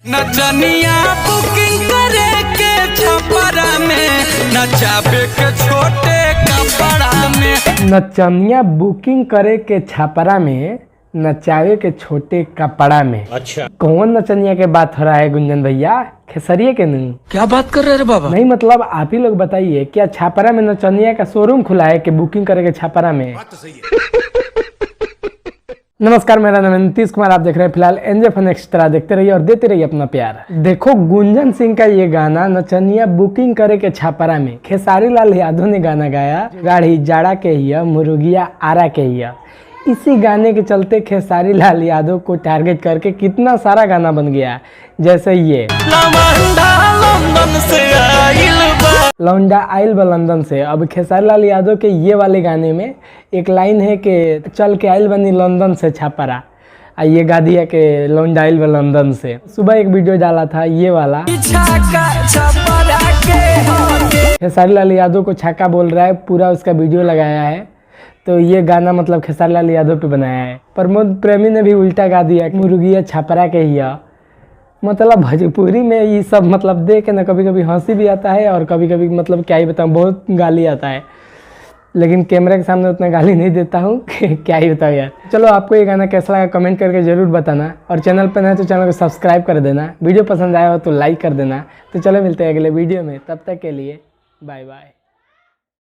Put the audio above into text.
नचनिया बुकिंग करे के छपरा में नचाबे के छोटे कपड़ा में। नचनिया बुकिंग करे के छपरा में नचावे के छोटे कपड़ा में। अच्छा, कौन नचनिया के बात हो रहा है गुंजन भैया? खेसरिये के नहीं? क्या बात कर रहे हैं बाबा? नहीं मतलब आप ही लोग बताइए, क्या छपरा में नचनिया का शोरूम खुला है कि बुकिंग करे के छपरा में? बात तो सही है। नमस्कार, मेरा नाम है नीतीश कुमार, आप देख रहे हैं फिलहाल एनजे फन एक्स्ट्रा। देखते रहिए और देते रहिए अपना प्यार। देखो गुंजन सिंह का ये गाना नचनिया बुकिंग करे के छपरा में खेसारी लाल यादव ने गाना गाया। गाड़ी जाड़ा के हिया मुर्गिया आरा के हिया। इसी गाने के चलते खेसारी लाल यादव को टारगेट करके कितना सारा गाना बन गया, जैसे ये लौंडा आइल बा लंदन से। अब खेसारी लाल यादव के ये वाले गाने में एक लाइन है कि चल के आइल बनी लंदन से छपरा, ये गा दिया कि लौंडा आइल बा लंदन से। सुबह एक वीडियो डाला था ये वाला, खेसारी लाल यादव को छक्का बोल रहा है, पूरा उसका वीडियो लगाया है। तो ये गाना मतलब खेसारी लाल यादव पे बनाया है। प्रमोद प्रेमी ने भी उल्टा गा दिया, मुर्गिया छपरा के हिया। मतलब भोजपुरी में ये सब मतलब देख के ना कभी कभी हंसी भी आता है और कभी कभी मतलब क्या ही बताऊँ, बहुत गाली आता है। लेकिन कैमरे के सामने उतना गाली नहीं देता हूँ क्या ही बताऊँ यार। चलो, आपको ये गाना कैसा लगा कमेंट करके ज़रूर बताना, और चैनल पर नहीं तो चैनल को सब्सक्राइब कर देना। वीडियो पसंद आया हो तो लाइक कर देना। तो चलो मिलते हैं अगले वीडियो में, तब तक के लिए बाय बाय।